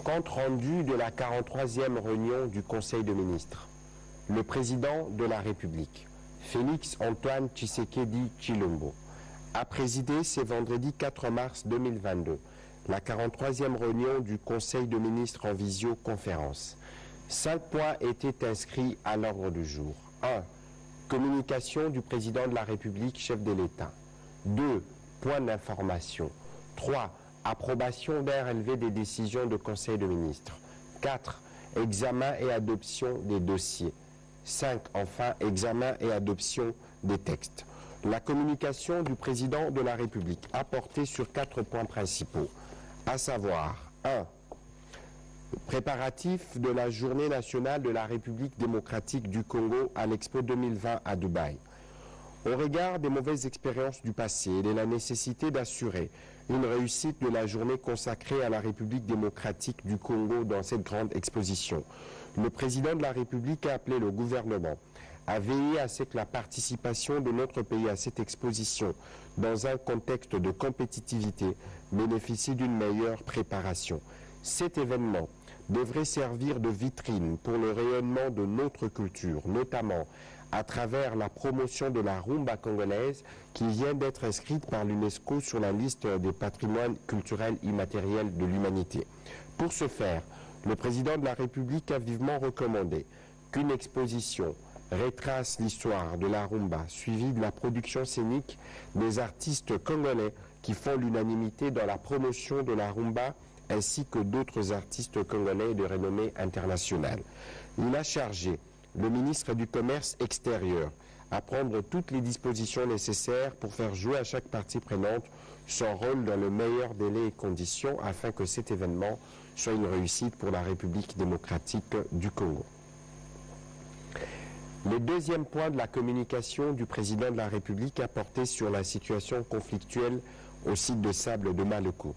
Compte rendu de la 43e réunion du Conseil de ministres. Le président de la République, Félix Antoine Tshisekedi Tshilombo, a présidé ce vendredi 4 mars 2022 la 43e réunion du Conseil de ministres en visioconférence. 5 points étaient inscrits à l'ordre du jour. 1. Communication du président de la République, chef de l'État. 2. Point d'information. 3. Approbation d'un relevé des décisions de Conseil de ministres. 4. Examen et adoption des dossiers. 5. Enfin, examen et adoption des textes. La communication du président de la République a porté sur 4 points principaux, à savoir 1. Préparatif de la Journée nationale de la République démocratique du Congo à l'Expo 2020 à Dubaï. Au regard des mauvaises expériences du passé et de la nécessité d'assurer une réussite de la journée consacrée à la République démocratique du Congo dans cette grande exposition, le président de la République a appelé le gouvernement à veiller à ce que la participation de notre pays à cette exposition, dans un contexte de compétitivité, bénéficie d'une meilleure préparation. Cet événement devrait servir de vitrine pour le rayonnement de notre culture, notamment à travers la promotion de la rumba congolaise qui vient d'être inscrite par l'UNESCO sur la liste des patrimoines culturels immatériels de l'humanité. Pour ce faire, le président de la République a vivement recommandé qu'une exposition retrace l'histoire de la rumba, suivie de la production scénique des artistes congolais qui font l'unanimité dans la promotion de la rumba, ainsi que d'autres artistes congolais de renommée internationale. Il a chargé le ministre du Commerce extérieur à prendre toutes les dispositions nécessaires pour faire jouer à chaque partie prenante son rôle dans le meilleur délai et conditions afin que cet événement soit une réussite pour la République démocratique du Congo. Le deuxième point de la communication du président de la République a porté sur la situation conflictuelle au site de sable de Maleko.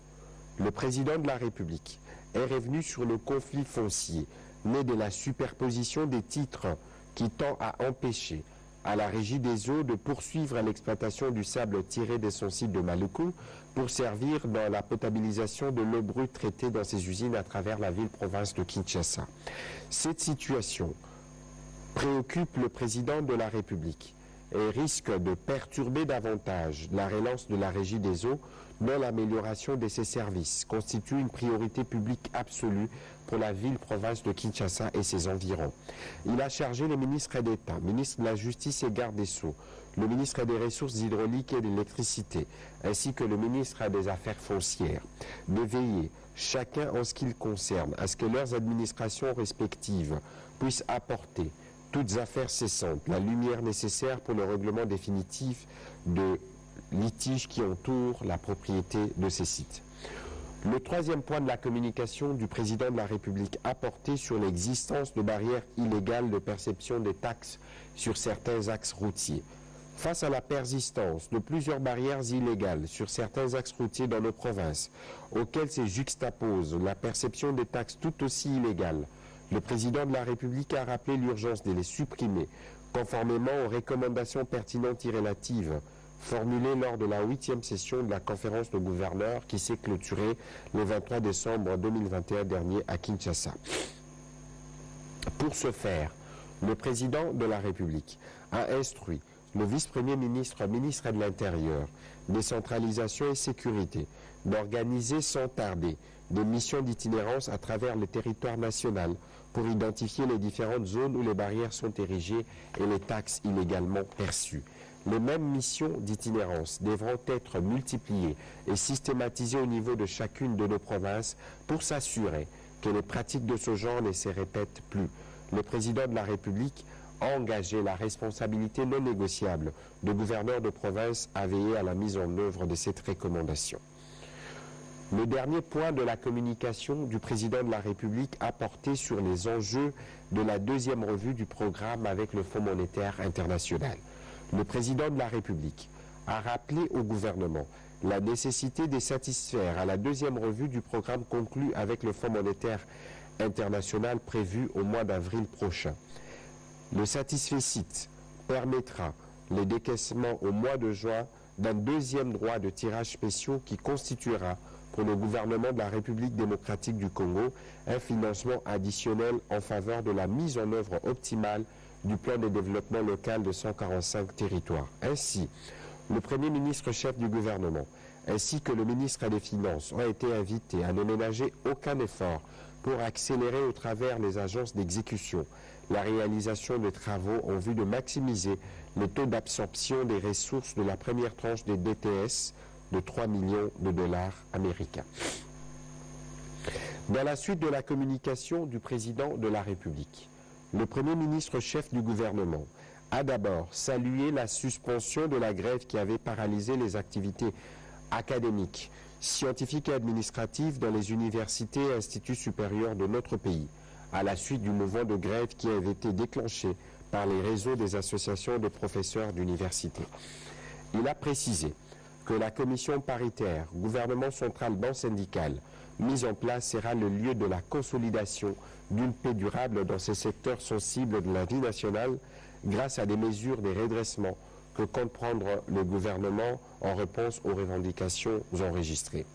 Le président de la République est revenu sur le conflit foncier né de la superposition des titres qui tend à empêcher à la Régie des eaux de poursuivre l'exploitation du sable tiré de son site de Maleko pour servir dans la potabilisation de l'eau brute traitée dans ses usines à travers la ville-province de Kinshasa. Cette situation préoccupe le président de la République et risque de perturber davantage la relance de la Régie des eaux dont l'amélioration de ses services constitue une priorité publique absolue pour la ville-province de Kinshasa et ses environs. Il a chargé les ministres d'État, ministre de la Justice et garde des Sceaux, le ministre des Ressources hydrauliques et de l'électricité, ainsi que le ministre des Affaires foncières, de veiller, chacun en ce qui le concerne, à ce que leurs administrations respectives puissent apporter toutes affaires cessantes, la lumière nécessaire pour le règlement définitif de litiges qui entourent la propriété de ces sites. Le troisième point de la communication du président de la République a porté sur l'existence de barrières illégales de perception des taxes sur certains axes routiers. Face à la persistance de plusieurs barrières illégales sur certains axes routiers dans nos provinces, auxquelles se juxtapose la perception des taxes tout aussi illégales, le président de la République a rappelé l'urgence de les supprimer, conformément aux recommandations pertinentes et relatives formulées lors de la 8e session de la conférence de gouverneurs qui s'est clôturée le 23 décembre 2021 dernier à Kinshasa. Pour ce faire, le président de la République a instruit le vice-premier ministre, ministre de l'Intérieur, décentralisation et sécurité, d'organiser sans tarder des missions d'itinérance à travers le territoire national pour identifier les différentes zones où les barrières sont érigées et les taxes illégalement perçues. Les mêmes missions d'itinérance devront être multipliées et systématisées au niveau de chacune de nos provinces pour s'assurer que les pratiques de ce genre ne se répètent plus. Le président de la République a engagé la responsabilité non négociable de gouverneurs de province à veiller à la mise en œuvre de cette recommandation. Le dernier point de la communication du président de la République a porté sur les enjeux de la deuxième revue du programme avec le Fonds monétaire international. Le président de la République a rappelé au gouvernement la nécessité de satisfaire à la deuxième revue du programme conclu avec le Fonds monétaire international prévu au mois d'avril prochain. Le satisfecit permettra le décaissement au mois de juin d'un deuxième droit de tirage spéciaux qui constituera pour le gouvernement de la République démocratique du Congo un financement additionnel en faveur de la mise en œuvre optimale du plan de développement local de 145 territoires. Ainsi, le Premier ministre chef du gouvernement ainsi que le ministre des Finances ont été invités à ne ménager aucun effort pour accélérer au travers les agences d'exécution la réalisation de travaux en vue de maximiser le taux d'absorption des ressources de la première tranche des DTS de 3 millions de dollars américains. Dans la suite de la communication du président de la République, le Premier ministre chef du gouvernement a d'abord salué la suspension de la grève qui avait paralysé les activités académiques, scientifiques et administratives dans les universités et instituts supérieurs de notre pays, à la suite du mouvement de grève qui avait été déclenché par les réseaux des associations de professeurs d'université. Il a précisé que la commission paritaire gouvernement central banque syndicale mise en place sera le lieu de la consolidation d'une paix durable dans ces secteurs sensibles de la vie nationale grâce à des mesures de redressement que compte prendre le gouvernement en réponse aux revendications enregistrées.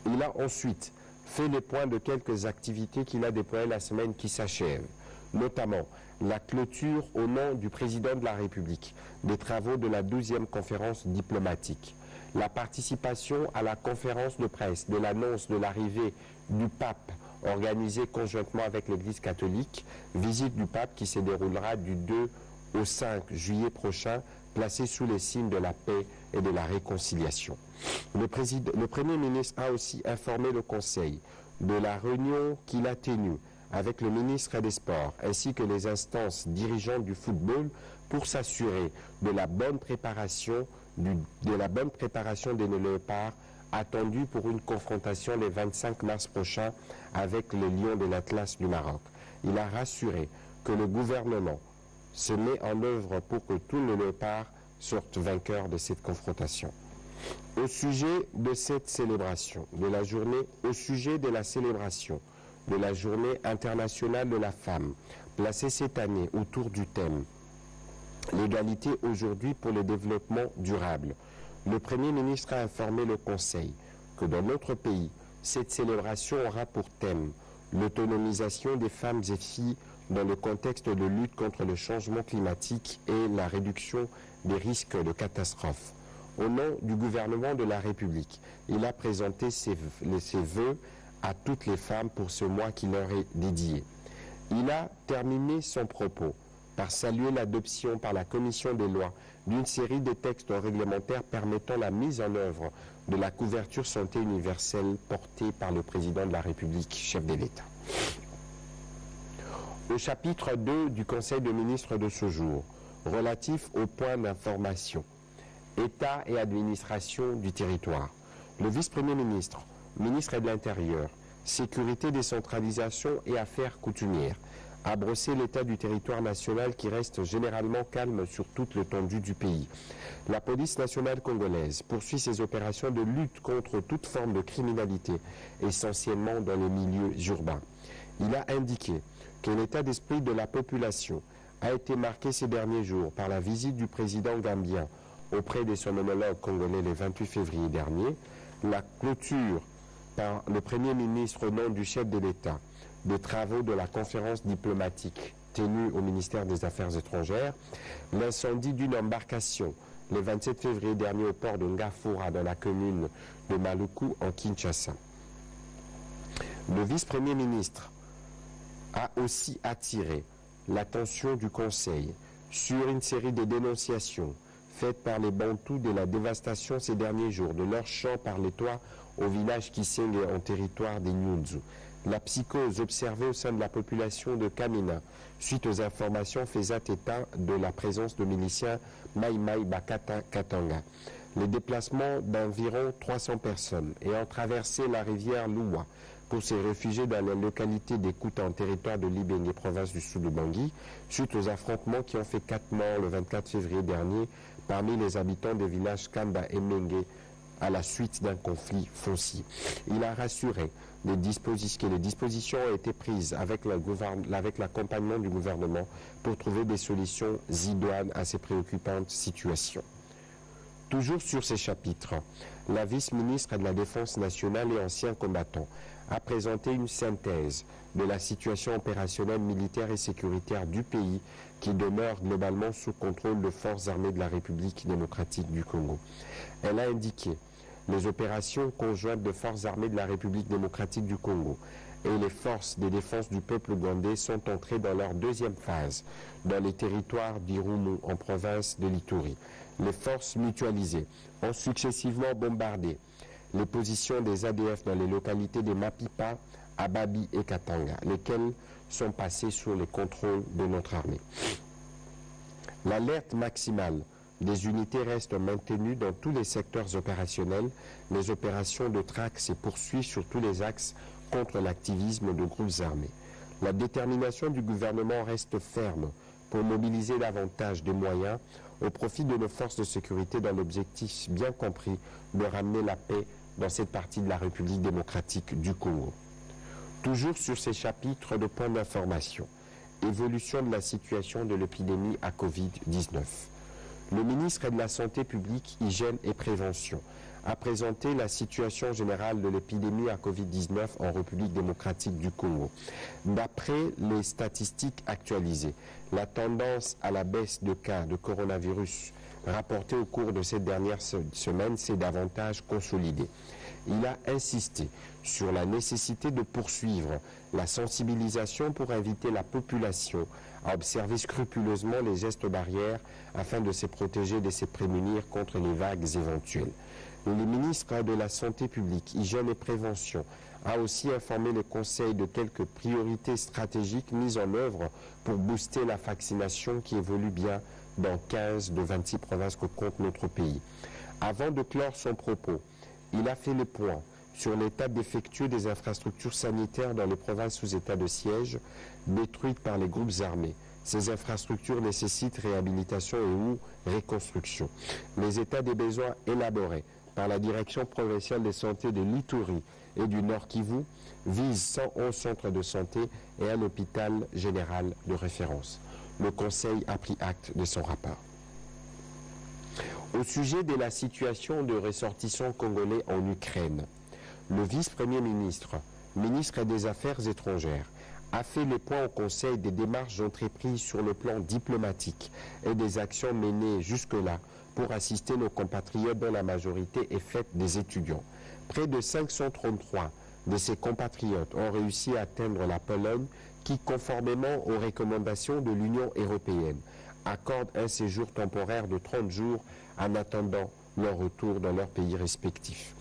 Il a ensuite fait le point de quelques activités qu'il a déployées la semaine qui s'achève, notamment la clôture au nom du président de la République des travaux de la 12e conférence diplomatique, la participation à la conférence de presse de l'annonce de l'arrivée du pape organisée conjointement avec l'Église catholique, visite du pape qui se déroulera du 2 au 5 juillet prochain, placée sous les signes de la paix et de la réconciliation. Le Premier ministre a aussi informé le Conseil de la réunion qu'il a tenue avec le ministre des Sports ainsi que les instances dirigeantes du football pour s'assurer de la bonne préparation des Léopards attendus pour une confrontation le 25 mars prochain avec les Lions de l'Atlas du Maroc. Il a rassuré que le gouvernement se met en œuvre pour que tous les Léopards sortent vainqueurs de cette confrontation. Au sujet de cette célébration, au sujet de la célébration de la Journée internationale de la femme, placée cette année autour du thème « L'égalité aujourd'hui pour le développement durable », le Premier ministre a informé le Conseil que dans notre pays, cette célébration aura pour thème l'autonomisation des femmes et filles dans le contexte de lutte contre le changement climatique et la réduction des risques de catastrophes. Au nom du gouvernement de la République, il a présenté ses vœux à toutes les femmes pour ce mois qui leur est dédié. Il a terminé son propos par saluer l'adoption par la Commission des lois d'une série de textes réglementaires permettant la mise en œuvre de la couverture santé universelle portée par le président de la République, chef de l'État. Au chapitre 2 du Conseil des ministres de ce jour, relatif au point d'information, État et administration du territoire, le vice-premier ministre, ministre de l'Intérieur, Sécurité, décentralisation et affaires coutumières, a brossé l'état du territoire national qui reste généralement calme sur toute l'étendue du pays. La police nationale congolaise poursuit ses opérations de lutte contre toute forme de criminalité, essentiellement dans les milieux urbains. Il a indiqué que l'état d'esprit de la population a été marqué ces derniers jours par la visite du président gambien auprès de son homologue congolais le 28 février dernier, la clôture par le Premier ministre au nom du chef de l'État des travaux de la conférence diplomatique tenue au ministère des Affaires étrangères, l'incendie d'une embarcation le 27 février dernier au port de Ngafura dans la commune de Maluku en Kinshasa. Le vice-premier ministre a aussi attiré l'attention du Conseil sur une série de dénonciations faites par les Bantous de la dévastation ces derniers jours de leurs champs par les toits au village Kisenge en territoire des Nyunzu. La psychose observée au sein de la population de Kamina suite aux informations faisant état de la présence de miliciens Mai Mai Bakata Katanga. Les déplacements d'environ 300 personnes ayant traversé la rivière Loua pour se réfugier dans la localité d'Ekuta en territoire de Libengé, province du sud de Bangui, suite aux affrontements qui ont fait 4 morts le 24 février dernier parmi les habitants des villages Kamba et Mengue à la suite d'un conflit foncier. Il a rassuré que les dispositions ont été prises avec l'accompagnement du gouvernement pour trouver des solutions idoines à ces préoccupantes situations. Toujours sur ces chapitres, la vice-ministre de la Défense nationale et ancien combattant a présenté une synthèse de la situation opérationnelle militaire et sécuritaire du pays qui demeure globalement sous contrôle des forces armées de la République démocratique du Congo. Elle a indiqué les opérations conjointes de forces armées de la République démocratique du Congo et les forces de défense du peuple ougandais sont entrées dans leur deuxième phase dans les territoires d'Irumu en province de l'Ituri. Les forces mutualisées ont successivement bombardé les positions des ADF dans les localités de Mapipa, Ababi et Katanga, lesquelles sont passées sous les contrôles de notre armée. L'alerte maximale des unités reste maintenue dans tous les secteurs opérationnels. Les opérations de traque se poursuivent sur tous les axes contre l'activisme de groupes armés. La détermination du gouvernement reste ferme pour mobiliser davantage de moyens au profit de nos forces de sécurité dans l'objectif bien compris de ramener la paix dans cette partie de la République démocratique du Congo. Toujours sur ces chapitres de points d'information, évolution de la situation de l'épidémie à Covid-19. Le ministre de la Santé publique, Hygiène et Prévention a présenté la situation générale de l'épidémie à Covid-19 en République démocratique du Congo. D'après les statistiques actualisées, la tendance à la baisse de cas de coronavirus rapportée au cours de cette dernière semaine s'est davantage consolidée. Il a insisté sur la nécessité de poursuivre la sensibilisation pour inviter la population à observer scrupuleusement les gestes barrières afin de se protéger et de se prémunir contre les vagues éventuelles. Le ministre de la Santé publique, Hygiène et Prévention a aussi informé le Conseil de quelques priorités stratégiques mises en œuvre pour booster la vaccination qui évolue bien dans 15 de 26 provinces que compte notre pays. Avant de clore son propos, il a fait le point sur l'état défectueux des infrastructures sanitaires dans les provinces sous état de siège, détruites par les groupes armés. Ces infrastructures nécessitent réhabilitation et ou reconstruction. Les états des besoins élaborés par la Direction provinciale de santé de l'Ituri et du Nord Kivu visent 111 centres de santé et un hôpital général de référence. Le Conseil a pris acte de son rapport. Au sujet de la situation de ressortissants congolais en Ukraine, le vice-premier ministre, ministre des Affaires étrangères, a fait le point au Conseil des démarches entreprises sur le plan diplomatique et des actions menées jusque-là pour assister nos compatriotes dont la majorité est faite des étudiants. Près de 533 de ces compatriotes ont réussi à atteindre la Pologne qui, conformément aux recommandations de l'Union européenne, accorde un séjour temporaire de 30 jours en attendant leur retour dans leur pays respectif.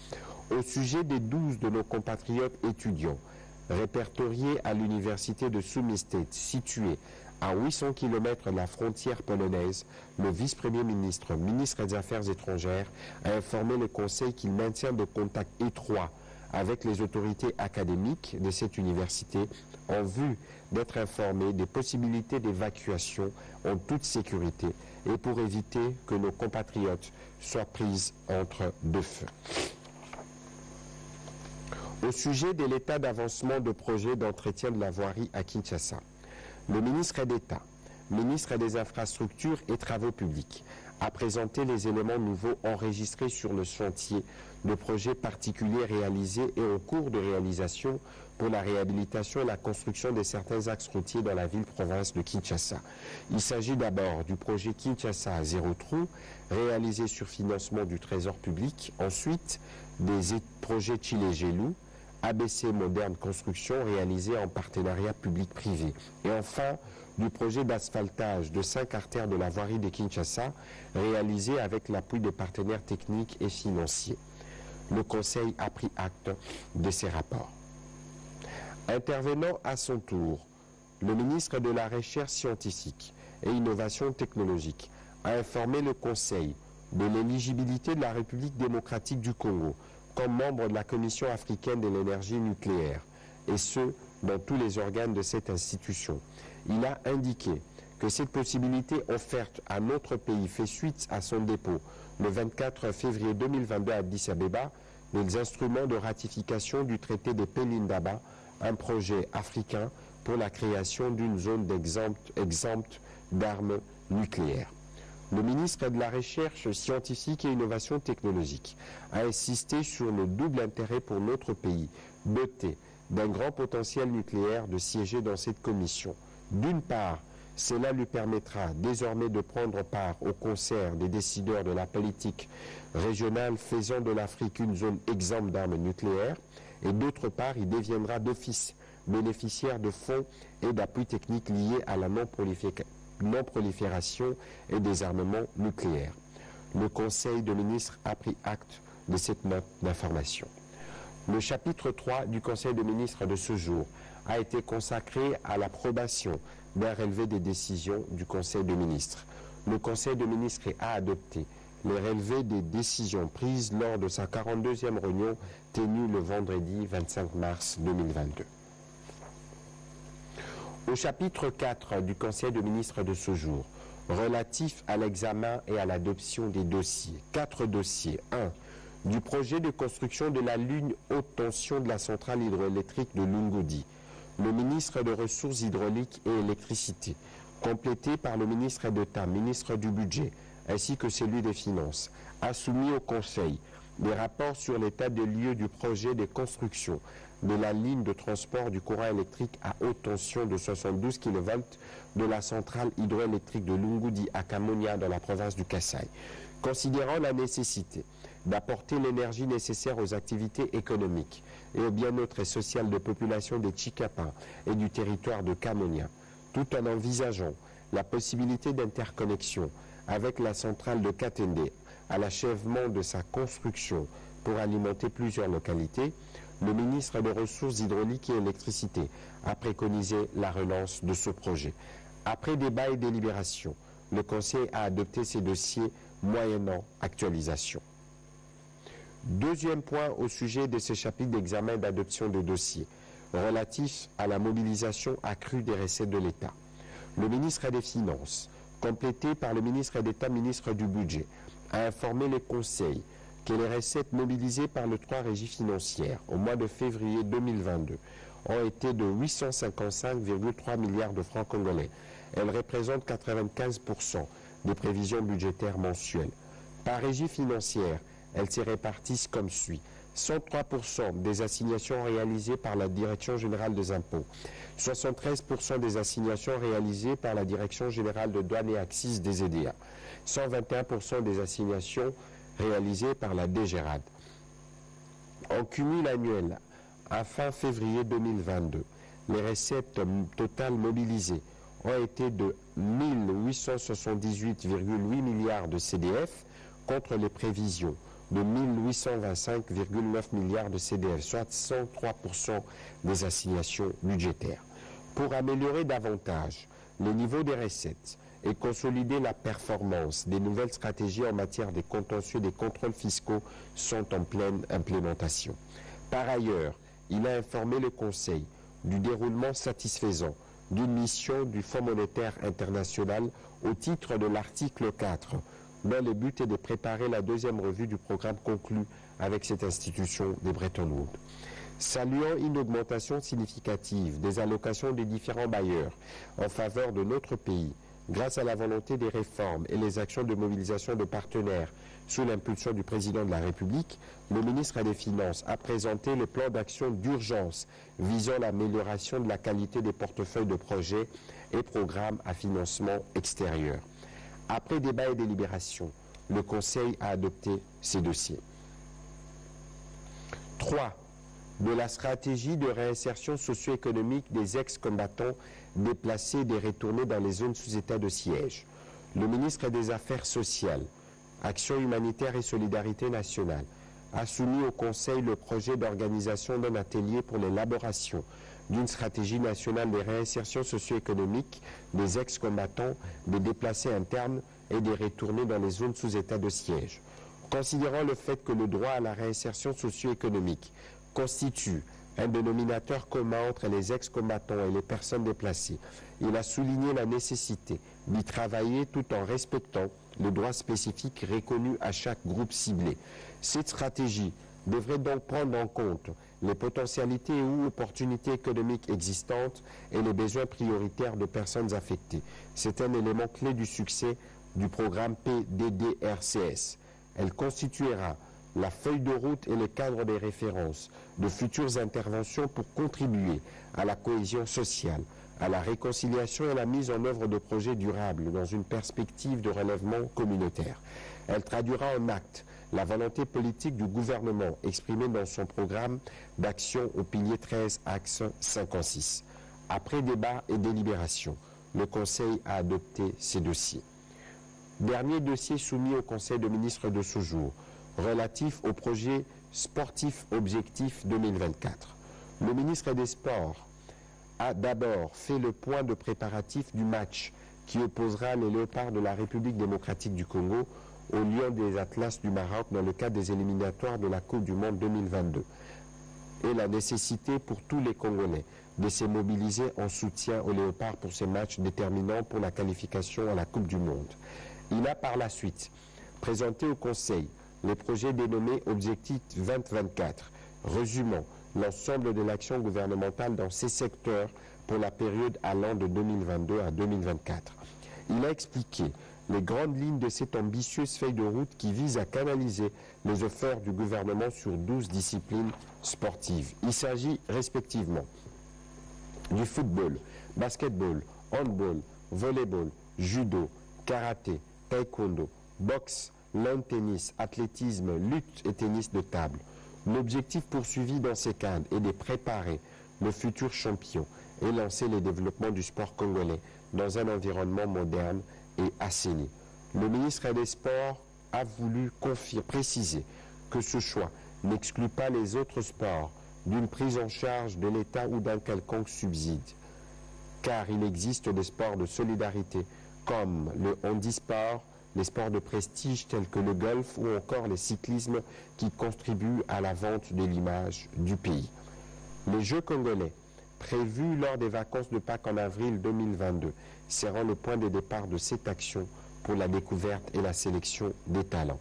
Au sujet des 12 de nos compatriotes étudiants répertoriés à l'université de Sumy-State, située à 800 km de la frontière polonaise, le vice-premier ministre, ministre des Affaires étrangères, a informé le Conseil qu'il maintient de contacts étroits avec les autorités académiques de cette université en vue d'être informé des possibilités d'évacuation en toute sécurité et pour éviter que nos compatriotes soient pris entre deux feux. Au sujet de l'état d'avancement de projets d'entretien de la voirie à Kinshasa, le ministre d'État, ministre des Infrastructures et Travaux publics, a présenté les éléments nouveaux enregistrés sur le chantier de projets particuliers réalisés et en cours de réalisation pour la réhabilitation et la construction de certains axes routiers dans la ville-province de Kinshasa. Il s'agit d'abord du projet Kinshasa à zéro trou, réalisé sur financement du Trésor public, ensuite des projets Chile-Gelou, ABC Moderne Construction réalisé en partenariat public-privé. Et enfin, du projet d'asphaltage de 5 artères de la voirie de Kinshasa réalisé avec l'appui de partenaires techniques et financiers. Le Conseil a pris acte de ces rapports. Intervenant à son tour, le ministre de la Recherche scientifique et Innovation technologique a informé le Conseil de l'éligibilité de la République démocratique du Congo comme membre de la Commission africaine de l'énergie nucléaire, et ce, dans tous les organes de cette institution. Il a indiqué que cette possibilité offerte à notre pays fait suite à son dépôt le 24 février 2022 à Addis Abeba des instruments de ratification du traité de Pelindaba, un projet africain pour la création d'une zone exempte d'armes nucléaires. Le ministre de la Recherche scientifique et innovation technologique a insisté sur le double intérêt pour notre pays, doté d'un grand potentiel nucléaire, de siéger dans cette commission. D'une part, cela lui permettra désormais de prendre part au concert des décideurs de la politique régionale faisant de l'Afrique une zone exempte d'armes nucléaires, et d'autre part, il deviendra d'office bénéficiaire de fonds et d'appuis techniques liés à la non-prolifération et désarmement nucléaire. Le Conseil de ministres a pris acte de cette note d'information. Le chapitre 3 du Conseil de ministres de ce jour a été consacré à l'approbation d'un relevé des décisions du Conseil de ministres. Le Conseil de ministres a adopté les relevés des décisions prises lors de sa 42e réunion tenue le vendredi 25 mars 2022. Au chapitre 4 du Conseil de ministres de ce jour, relatif à l'examen et à l'adoption des dossiers, 4 dossiers. 1. Du projet de construction de la ligne haute tension de la centrale hydroélectrique de Lungudi, le ministre des Ressources hydrauliques et électricité, complété par le ministre d'État, ministre du Budget, ainsi que celui des Finances, a soumis au Conseil des rapports sur l'état des lieux du projet de construction de la ligne de transport du courant électrique à haute tension de 72 kV de la centrale hydroélectrique de Lungudi à Kamonia dans la province du Kasaï, considérant la nécessité d'apporter l'énergie nécessaire aux activités économiques et au bien-être et social de population des Chikapa et du territoire de Kamonia, tout en envisageant la possibilité d'interconnexion avec la centrale de Katende à l'achèvement de sa construction pour alimenter plusieurs localités. Le ministre des Ressources hydrauliques et électricité a préconisé la relance de ce projet. Après débat et délibération, le Conseil a adopté ces dossiers moyennant actualisation. Deuxième point au sujet de ce chapitre d'examen et d'adoption de dossiers, relatif à la mobilisation accrue des recettes de l'État. Le ministre des Finances, complété par le ministre d'État, ministre du Budget, a informé le Conseil que les recettes mobilisées par les 3 régies financières au mois de février 2022 ont été de 855,3 milliards de francs congolais. Elles représentent 95% des prévisions budgétaires mensuelles. Par régie financière, elles se répartissent comme suit. 103% des assignations réalisées par la Direction générale des impôts, 73% des assignations réalisées par la Direction générale de douane et axes des EDA, 121% des assignations réalisées par la DGRAD. En cumul annuel, à fin février 2022, les recettes totales mobilisées ont été de 1 878,8 milliards de CDF contre les prévisions de 1 825,9 milliards de CDF, soit 103% des assignations budgétaires. Pour améliorer davantage le niveau des recettes et consolider la performance, des nouvelles stratégies en matière de contentieux des contrôles fiscaux sont en pleine implémentation. Par ailleurs, il a informé le Conseil du déroulement satisfaisant d'une mission du Fonds monétaire international au titre de l'article 4, dont le but est de préparer la 2e revue du programme conclu avec cette institution de Bretton Woods. Saluant une augmentation significative des allocations des différents bailleurs en faveur de notre pays, grâce à la volonté des réformes et les actions de mobilisation de partenaires sous l'impulsion du président de la République, le ministre des Finances a présenté le plan d'action d'urgence visant l'amélioration de la qualité des portefeuilles de projets et programmes à financement extérieur. Après débat et délibération, le Conseil a adopté ces dossiers. 3. De la stratégie de réinsertion socio-économique des ex-combattants déplacés et retournés dans les zones sous état de siège. Le ministre des Affaires sociales, Action humanitaire et solidarité nationale a soumis au Conseil le projet d'organisation d'un atelier pour l'élaboration d'une stratégie nationale de réinsertion socio-économique des ex-combattants, des déplacés internes et des retournés dans les zones sous état de siège. Considérant le fait que le droit à la réinsertion socio-économique constitue un dénominateur commun entre les ex-combattants et les personnes déplacées, il a souligné la nécessité d'y travailler tout en respectant les droits spécifiques reconnus à chaque groupe ciblé. Cette stratégie devrait donc prendre en compte les potentialités ou opportunités économiques existantes et les besoins prioritaires de personnes affectées. C'est un élément clé du succès du programme PDDRCS. Elle constituera la feuille de route et le cadre des références de futures interventions pour contribuer à la cohésion sociale, à la réconciliation et à la mise en œuvre de projets durables dans une perspective de relèvement communautaire. Elle traduira en actes la volonté politique du gouvernement exprimée dans son programme d'action au pilier 13, axe 56. Après débat et délibération, le Conseil a adopté ces dossiers. Dernier dossier soumis au Conseil de ministres de ce jour, relatif au projet sportif objectif 2024. Le ministre des Sports a d'abord fait le point de préparatif du match qui opposera les Léopards de la République démocratique du Congo aux Lions des Atlas du Maroc dans le cadre des éliminatoires de la Coupe du Monde 2022 et la nécessité pour tous les Congolais de se mobiliser en soutien aux Léopards pour ces matchs déterminants pour la qualification à la Coupe du Monde. Il a par la suite présenté au Conseil les projets dénommés Objectif 2024, résumant l'ensemble de l'action gouvernementale dans ces secteurs pour la période allant de 2022 à 2024. Il a expliqué les grandes lignes de cette ambitieuse feuille de route qui vise à canaliser les efforts du gouvernement sur 12 disciplines sportives. Il s'agit respectivement du football, basketball, handball, volleyball, judo, karaté, taekwondo, boxe, lawn tennis, athlétisme, lutte et tennis de table. L'objectif poursuivi dans ces cadres est de préparer le futur champion et lancer le développement du sport congolais dans un environnement moderne et assaini. Le ministre des Sports a voulu préciser que ce choix n'exclut pas les autres sports d'une prise en charge de l'État ou d'un quelconque subside, car il existe des sports de solidarité comme le handisport, les sports de prestige tels que le golf ou encore le cyclisme qui contribuent à la vente de l'image du pays. Les Jeux congolais, prévus lors des vacances de Pâques en avril 2022, seront le point de départ de cette action pour la découverte et la sélection des talents.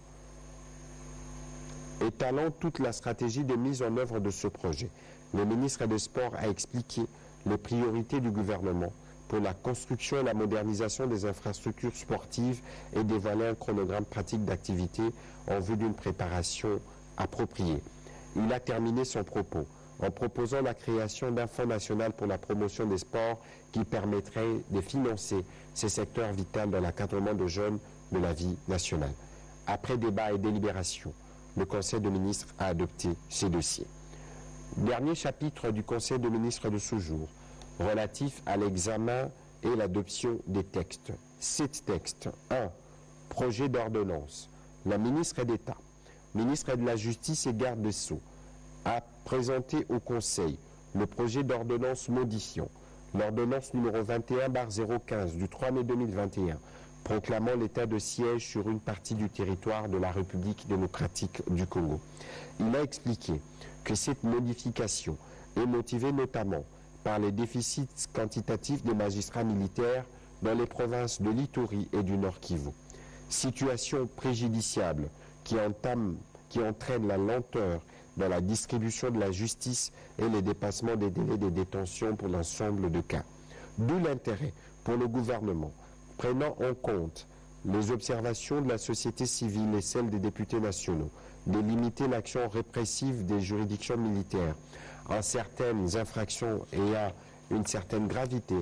Étalant toute la stratégie de mise en œuvre de ce projet, le ministre des Sports a expliqué les priorités du gouvernement pour la construction et la modernisation des infrastructures sportives et dévoiler un chronogramme pratique d'activité en vue d'une préparation appropriée. Il a terminé son propos en proposant la création d'un fonds national pour la promotion des sports qui permettrait de financer ces secteurs vitaux dans l'encadrement de jeunes de la vie nationale. Après débat et délibération, le Conseil de ministres a adopté ces dossiers. Dernier chapitre du Conseil de ministres de ce jour, relatif à l'examen et l'adoption des textes. 7 textes. 1. Projet d'ordonnance. La ministre d'État, ministre de la Justice et garde des Sceaux, a présenté au Conseil le projet d'ordonnance modifiant l'ordonnance numéro 21/015 du 3 mai 2021, proclamant l'état de siège sur une partie du territoire de la République démocratique du Congo. Il a expliqué que cette modification est motivée notamment par les déficits quantitatifs des magistrats militaires dans les provinces de l'Ituri et du Nord Kivu. Situation préjudiciable qui entraîne la lenteur dans la distribution de la justice et le dépassement des délais de détention pour l'ensemble de cas. D'où l'intérêt pour le gouvernement, prenant en compte les observations de la société civile et celles des députés nationaux, de limiter l'action répressive des juridictions militaires en certaines infractions et à une certaine gravité,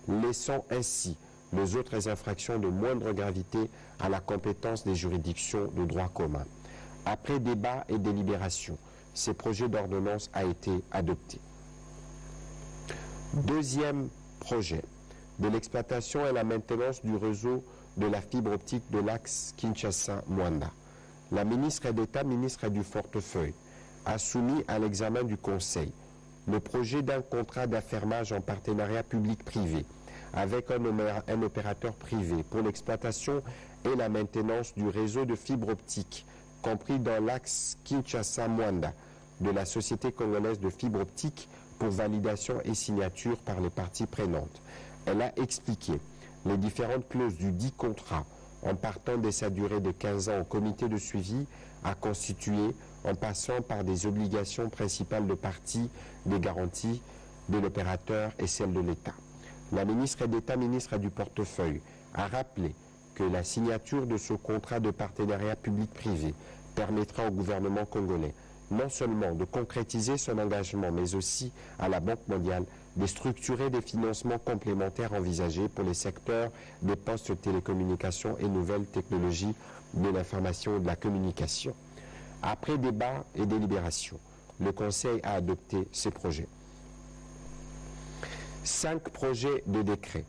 laissant ainsi les autres infractions de moindre gravité à la compétence des juridictions de droit commun. Après débat et délibération, ce projet d'ordonnance a été adopté. Deuxième projet, de l'exploitation et la maintenance du réseau de la fibre optique de l'axe Kinshasa-Mwanda. La ministre d'État, ministre du portefeuille, a soumis à l'examen du Conseil le projet d'un contrat d'affermage en partenariat public-privé avec un opérateur privé pour l'exploitation et la maintenance du réseau de fibre optique compris dans l'axe Kinshasa-Mwanda de la Société congolaise de fibre optique pour validation et signature par les parties prenantes. Elle a expliqué les différentes clauses du dit contrat en partant de sa durée de 15 ans au comité de suivi à constituer en passant par des obligations principales de partie, des garanties de l'opérateur et celles de l'État. La ministre d'État, ministre du portefeuille, a rappelé que la signature de ce contrat de partenariat public-privé permettra au gouvernement congolais non seulement de concrétiser son engagement, mais aussi à la Banque mondiale de structurer des financements complémentaires envisagés pour les secteurs des postes de télécommunications et nouvelles technologies de l'information et de la communication. Après débat et délibération, le Conseil a adopté ces projets. 5 projets de décret.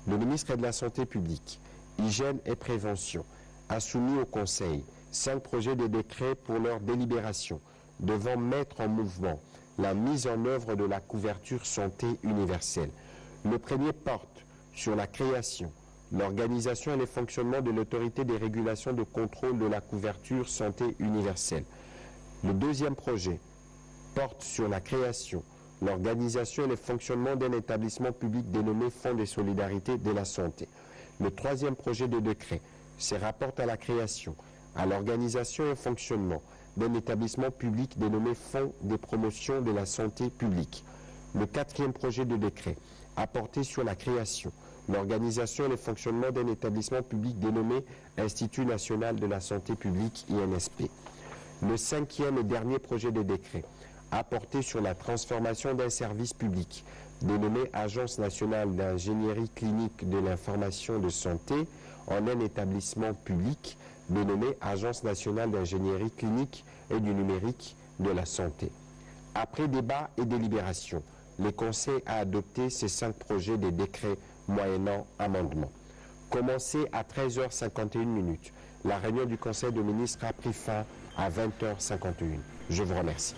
Le ministre de la Santé publique, Hygiène et Prévention a soumis au Conseil 5 projets de décret pour leur délibération, devant mettre en mouvement la mise en œuvre de la couverture santé universelle. Le premier porte sur la création, l'organisation et le fonctionnement de l'autorité des régulations de contrôle de la couverture santé universelle. Le deuxième projet porte sur la création, l'organisation et le fonctionnement d'un établissement public dénommé Fonds de solidarité de la santé. Le troisième projet de décret se rapporte à la création, à l'organisation et au fonctionnement d'un établissement public dénommé Fonds de promotion de la santé publique. Le quatrième projet de décret a porté sur la création, l'organisation et le fonctionnement d'un établissement public dénommé Institut national de la santé publique, INSP. Le cinquième et dernier projet de décret a porté sur la transformation d'un service public dénommé Agence nationale d'ingénierie clinique de l'information de santé en un établissement public dénommé Agence nationale d'ingénierie clinique et du numérique de la santé. Après débat et délibération, le Conseil a adopté ces 5 projets de décrets moyennant amendement. Commencé à 13h51, la réunion du Conseil des ministres a pris fin à 20h51. Je vous remercie.